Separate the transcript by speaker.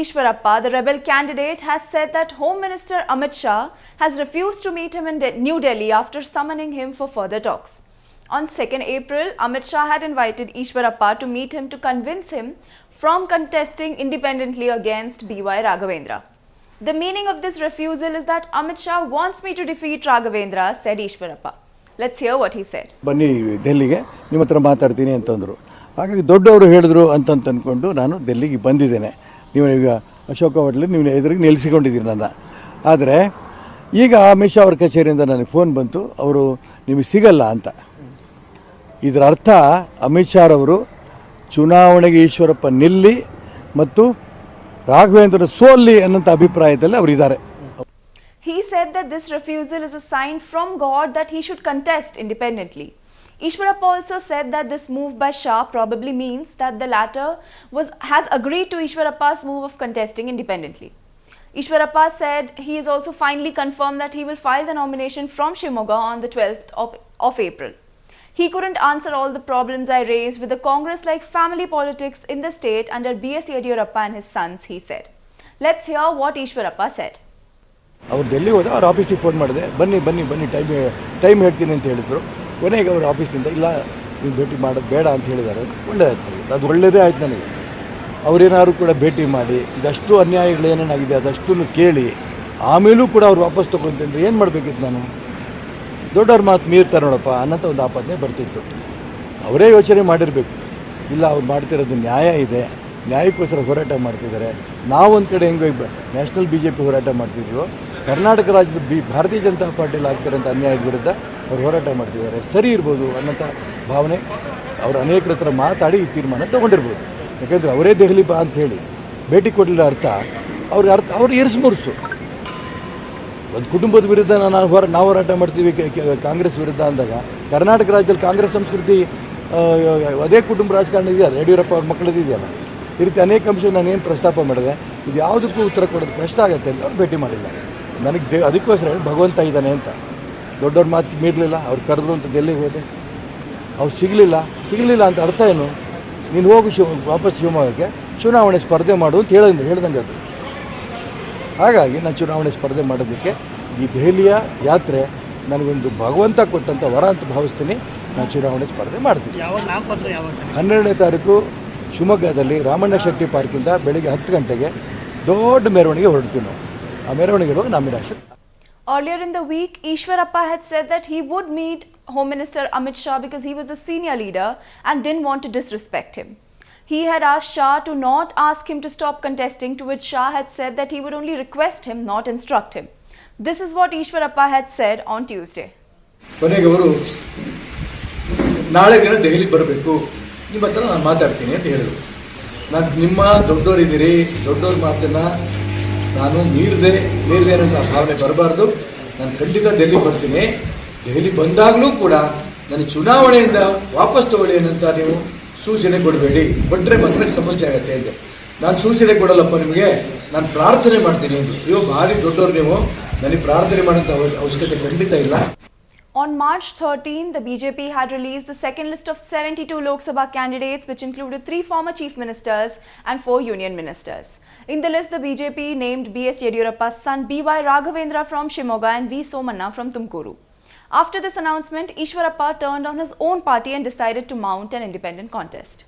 Speaker 1: Ishwarappa, the rebel candidate, has said that Home Minister Amit Shah has refused to meet him in New Delhi after summoning him for further talks. On 2nd April, Amit Shah had invited Ishwarappa to meet him to convince him from contesting independently against B.Y. Raghavendra. The meaning of this refusal is that Amit Shah wants me to defeat Raghavendra, said Ishwarappa. Let's hear what he said.
Speaker 2: ಬನ್ನಿ ಡೆಲ್ಲಿಗೆ ನಿಮ್ಮ ಹತ್ರ ಮಾತಾಡ್ತೀನಿ ಅಂತಂದರು. ಹಾಗಾಗಿ ದೊಡ್ಡವರು ಹೇಳಿದ್ರು ಅಂತ ಅಂದ್ಕೊಂಡು ನಾನು ಡೆಲ್ಲಿಗೆ ಬಂದಿದ್ದೇನೆ. ನೀವು ಈಗ ಅಶೋಕ ಹೋಟ್ಲಲ್ಲಿ ನೀವು ಎದುರಿಗೆ ನಿಲ್ಲಿಸಿಕೊಂಡಿದ್ದೀರಿ ನನ್ನ. ಆದರೆ ಈಗ ಅಮಿತ್ ಶಾ ಅವ್ರ ಕಚೇರಿಯಿಂದ ನನಗೆ ಫೋನ್ ಬಂತು, ಅವರು ನಿಮಗೆ ಸಿಗಲ್ಲ ಅಂತ. ಇದರ ಅರ್ಥ ಅಮಿತ್ ಶಾ ಅವರು ಚುನಾವಣೆಗೆ ಈಶ್ವರಪ್ಪ ನಿಲ್ಲಿ ಮತ್ತು ರಾಘವೇಂದ್ರ ಸೋಲ್ಲಿ ಅನ್ನೋಂಥ ಅಭಿಪ್ರಾಯದಲ್ಲಿ ಅವರಿದ್ದಾರೆ.
Speaker 1: He said that this refusal is a sign from God that he should contest independently. Ishwarappa also said that this move by Shah probably means that the latter has agreed to Ishwarappa's move of contesting independently. Ishwarappa said he has also finally confirmed that he will file the nomination from Shimoga on the 12th of April. He couldn't answer all the problems I raised with the Congress-like family politics in the state under B.S. Yediyurappa and his sons, he said. Let's hear what Ishwarappa said.
Speaker 2: ಅವ್ರು ಡೆಲ್ಲಿಗೆ ಹೋದ, ಅವ್ರ ಆಫೀಸಿಗೆ phone ಮಾಡಿದೆ, ಬನ್ನಿ time ಹೇಳ್ತೀನಿ ಅಂತ ಹೇಳಿದರು. ಕೊನೆಗೆ ಅವ್ರ ಆಫೀಸಿಂದ ಇಲ್ಲ ನೀವು ಭೇಟಿ ಮಾಡೋದು ಬೇಡ ಅಂತ ಹೇಳಿದ್ದಾರೆ. ಒಳ್ಳೆಯದಾಯ್ತು, ಅದು ಒಳ್ಳೆಯದೇ ಆಯ್ತು ನನಗೆ. ಅವರೇನಾದ್ರು ಕೂಡ ಭೇಟಿ ಮಾಡಿ ಇದಷ್ಟು ಅನ್ಯಾಯಗಳೇನೇನಾಗಿದೆ ಅದಷ್ಟನ್ನು ಕೇಳಿ ಆಮೇಲೂ ಕೂಡ ಅವ್ರು ವಾಪಸ್ ತೊಗೊಳ್ತೀನಿ ಏನು ಮಾಡಬೇಕಿತ್ತು ನಾನು? ದೊಡ್ಡವ್ರ ಮಾತು ಮೀರ್ತಾರೆ ನೋಡಪ್ಪ ಅನ್ನೋಂಥ ಒಂದು ಆಪಾದನೆ ಬರ್ತಿತ್ತು. ಅವರೇ ಯೋಚನೆ ಮಾಡಿರಬೇಕು, ಇಲ್ಲ ಅವ್ರು ಮಾಡ್ತಿರೋದು ನ್ಯಾಯ ಇದೆ, ನ್ಯಾಯಕ್ಕೋಸ್ಕರ ಹೋರಾಟ ಮಾಡ್ತಿದ್ದಾರೆ. ನಾವೊಂದು ಕಡೆ ಹೆಂಗೆ ನ್ಯಾಷನಲ್ BJP ಹೋರಾಟ ಮಾಡ್ತಿದ್ದೀವೋ, ಕರ್ನಾಟಕ ರಾಜ್ಯದ ಭಾರತೀಯ ಜನತಾ ಪಾರ್ಟಿಯಲ್ಲಿ ಆಗ್ತಿರೋಂಥ ಅನ್ಯಾಯದ ವಿರುದ್ಧ ಅವ್ರು ಹೋರಾಟ ಮಾಡ್ತಿದ್ದಾರೆ, ಸರಿ ಇರ್ಬೋದು ಅನ್ನೋಂಥ ಭಾವನೆ ಅವರು ಅನೇಕರ ಹತ್ರ ಮಾತಾಡಿ ಈ ತೀರ್ಮಾನ ತೊಗೊಂಡಿರ್ಬೋದು. ಯಾಕೆಂದರೆ ಅವರೇ ದೆಹಲಿ ಬಾ ಅಂತ ಹೇಳಿ ಭೇಟಿ ಕೊಡಲಿಲ್ಲ ಅವ್ರು ಇರಿಸ್ಮುರ್ಸು. ಒಂದು ಕುಟುಂಬದ ವಿರುದ್ಧ ನಾವು ಹೋರಾಟ ಮಾಡ್ತೀವಿ ಕಾಂಗ್ರೆಸ್ ವಿರುದ್ಧ ಅಂದಾಗ, ಕರ್ನಾಟಕ ರಾಜ್ಯದಲ್ಲಿ ಕಾಂಗ್ರೆಸ್ ಸಂಸ್ಕೃತಿ ಅದೇ ಕುಟುಂಬ ರಾಜಕಾರಣ ಇದೆಯಲ್ಲ, ಯಡಿಯೂರಪ್ಪ ಅವ್ರ ಮಕ್ಕಳದ್ದು ಇದೆಯಲ್ಲ, ಈ ರೀತಿ ಅನೇಕ ಅಂಶ ನಾನೇನು ಪ್ರಸ್ತಾಪ ಮಾಡಿದೆ, ಇದು ಯಾವುದಕ್ಕೂ ಉತ್ತರ ಕೊಡೋದು ಕಷ್ಟ ಆಗುತ್ತೆ ಅಂತ ಅವ್ರು ಭೇಟಿ ಮಾಡಿಲ್ಲ. ನನಗೆ ಅದಕ್ಕೋಸ್ಕರ ಭಗವಂತ ಇದ್ದಾನೆ ಅಂತ. ದೊಡ್ಡವ್ರ ಮಾತು ಮೀರಲಿಲ್ಲ, ಅವ್ರು ಕರೆದ್ರು ಅಂತ ಡೆಲ್ಲಿಗೆ ಹೋದೆ, ಅವ್ರು ಸಿಗಲಿಲ್ಲ ಅಂತ ಅರ್ಥ ಏನು? ನೀನು ಹೋಗು ವಾಪಸ್ ಶಿವಮೊಗ್ಗಕ್ಕೆ ಚುನಾವಣೆ ಸ್ಪರ್ಧೆ ಮಾಡು ಅಂತ ಹೇಳ್ದಂಗೆ ಅದು. ಹಾಗಾಗಿ ನಾನು ಚುನಾವಣೆ ಸ್ಪರ್ಧೆ ಮಾಡೋದಕ್ಕೆ ಈ ದೆಹಲಿಯ ಯಾತ್ರೆ ನನಗೊಂದು ಭಗವಂತ ಕೊಟ್ಟಂಥ ವರ ಅಂತ ಭಾವಿಸ್ತೀನಿ. ನಾನು ಚುನಾವಣೆ ಸ್ಪರ್ಧೆ ಮಾಡ್ತೀನಿ. 12ನೇ ತಾರೀಕು ಶಿವಮೊಗ್ಗದಲ್ಲಿ ರಾಮಣ್ಣ ಶೆಟ್ಟಿ ಪಾರ್ಕಿಂದ ಬೆಳಿಗ್ಗೆ 10 ಗಂಟೆಗೆ ದೊಡ್ಡ ಮೆರವಣಿಗೆ ಹೊರಡ್ತೀವಿ ನಾವು. ಆ ಮೆರವಣಿಗೆಗೆ nomination.
Speaker 1: Earlier in the week, Ishwarappa had said that he would meet Home Minister Amit Shah because he was a senior leader and didn't want to disrespect him. He had asked Shah to not ask him to stop contesting, to which Shah had said that he would only request him, not instruct him. This is what Ishwarappa had said on Tuesday.
Speaker 2: ಕೊನೆಗೆ ಅವರು ನಾಳೆ ದಿನ ದೆಹಲಿಗೆ ಬರಬೇಕು, ನಿಮ್ಮ ಹತ್ರ ನಾನು ಮಾತಾಡ್ತೀನಿ ಅಂತ ಹೇಳಿದರು. ನಾನು ನಿಮ್ಮ ದೊಡ್ಡವರಿದ್ದೀರಿ, ದೊಡ್ಡವ್ರ ಮಾತನ್ನು ನಾನು ಮೀರಿದೆ ಅನ್ನೋ ಭಾವನೆ ಬರಬಾರ್ದು. ನಾನು ಖಂಡಿತ ದೆಹಲಿಗೆ ಬರ್ತೀನಿ. ದೆಹಲಿ ಬಂದಾಗಲೂ ಕೂಡ ನನ್ನ ಚುನಾವಣೆಯಿಂದ ವಾಪಸ್ ತಗೊಳ್ಳಿ ಅನ್ನೋಂಥ ನೀವು ಸೂಚನೆ ಕೊಡಬೇಡಿ, ಕೊಟ್ಟರೆ ಮಾತ್ರ ಸಮಸ್ಯೆ ಆಗುತ್ತೆ ಅಂತ. ನಾನು ಸೂಚನೆ ಕೊಡಲ್ಲಪ್ಪ ನಿಮಗೆ, ನಾನು ಪ್ರಾರ್ಥನೆ ಮಾಡ್ತೀನಿ ಅಂತ. ಇವಾಗ ಭಾರಿ ದೊಡ್ಡವ್ರು ನೀವು, ನನಗೆ ಪ್ರಾರ್ಥನೆ ಮಾಡೋಂಥ ಅವಶ್ಯಕತೆ ಖಂಡಿತ ಇಲ್ಲ.
Speaker 1: On March 13, the BJP had released the second list of 72 Lok Sabha candidates, which included 3 former chief ministers and 4 union ministers. In the list, the BJP named B.S. Yediyurappa's son B.Y. Raghavendra from Shimoga and V. Somanna from Tumkuru. After this announcement, Ishwarappa turned on his own party and decided to mount an independent contest.